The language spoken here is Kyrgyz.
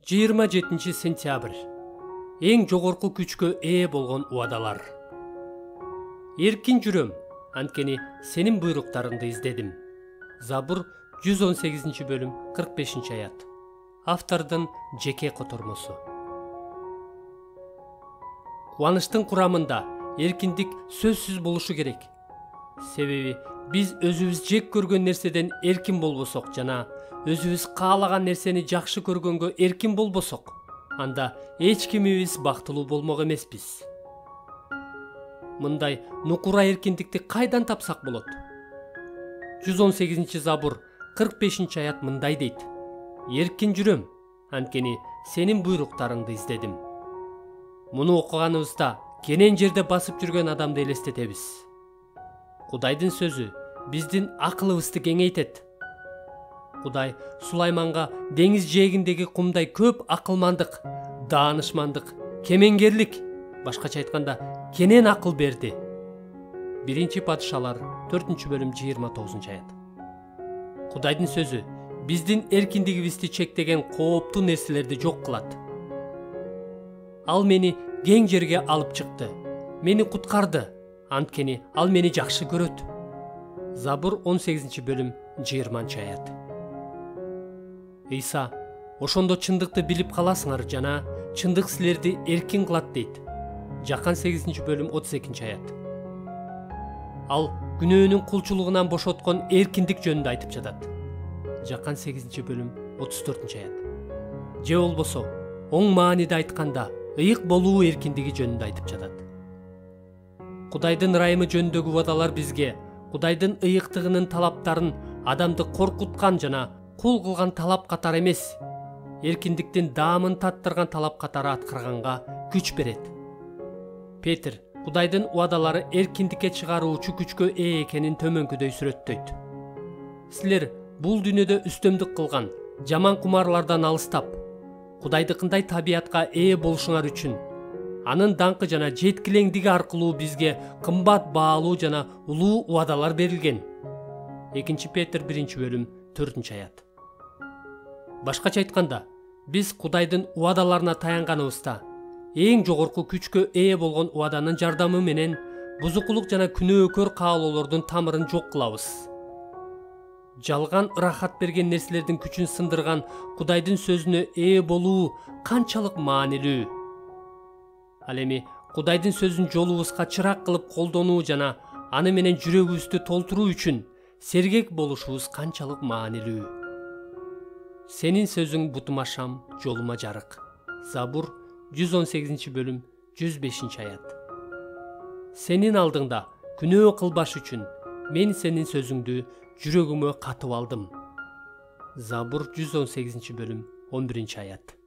27 сентябрь. Эң жогорку күчкө ээ болгон убадалар. Эркин жүрөм, анткени сенин буйруктарыңды издедим. Забур 118 бөлүм 45 аят. Автордун жеке котормосу. Кубанычтын курамында эркиндик сөзсүз болушу керек. Себеби биз өзүбүз жек көргөн нерседен эркин болбосок жана өзүбүз каалаган нерсени жакшы көргөнгө эркин болбосок, анда эч кимибиз бактылуу болмок эмеспиз. Мындай нукура эркиндикти кайдан тапсак болот? 118 Забур 45 аят мындай дейт: Эркин жүрөм, анткени сенин буйруктарыңды издедим. Муну окуганыбызда кенен жерде басып жүргөн адамды элестетебиз. Кудайдын сөзү биздин акылыбызды кеңейтет. Кудай Сулайманга деңиз жээгиндеги кумдай көп акылмандык, даанышмандык, кемеңгерлик, башкача айтканда кенен акыл берди. 1 Падышалар 4-бөлүм 29 аят. Кудайдын сөзү биздин эркиндигибизди чектеген кооптуу нерселерди жок кылат. Ал мени кең жерге алып чыкты, мени куткарды, анткени ал мени жакшы көрөт. Забур 18-бөлүм 20 аят. Ыйса: ошондо чындыкты билип каласыңар жана чындык силерди эркин кылат дейт. Жакан 8-бөлүм 32 аят. Ал күнөөнүн кулчулугунан бошоткон эркиндик жөнүндө айтып жатат. Жакан 8-бөлүм 34 аят. Же болбосо оң мааниде айтканда ыйык болуу эркиндиги жөнүндө айтып жатат. Кудайдын ырайымы жөнүндөгү убадалар бизге Кудайдын ыйыктыгынын талаптарын адамды коркуткан жана кул кылган талап катары эмес, эркиндиктин даамын таттырган талап катары аткарганга күч берет. Петр Кудайдын убадалары эркиндикке чыгаруучу күчкө ээ экенин төмөнкүдөй сүрөттөйт. Силер бул дүйнөдө үстөмдүк кылган, жаман кумарлардан алыстап, Кудайдыкындай табиятка ээ болушуңар үчүн анын даңкы жана жеткилеңдиги аркылуу бизге кымбат баалуу жана улуу убадалар берилген. 2 Петр 1-бөлүм 4 аят. Башкача айтканда, биз Кудайдын убадаларына таянганыбызда эң жогорку күчкө ээ болгон убаданын жардамы менен бузукулук жана күнөөкөр каалоолордун тамырын жок кылабыз. Жалган ырахат берген нерселердин күчүн сындырган Кудайдын сөзүнө ээ болуу канчалык маанилүү. Ал эми Кудайдын сөзүн жолубузга чырак кылып колдонуу жана аны менен жүрөгүбүздү толтуруу үчүн сергек болушубуз канчалык маанилүү. Сенин сөзүң бутума шам, жолума жарык. Забур 118-бөлүм 105 аят. Сенин алдыңда күнөө кылбаш үчүн мен сенин сөзүңдү жүрөгүмө катып алдым. Забур 118-бөлүм 11 аят.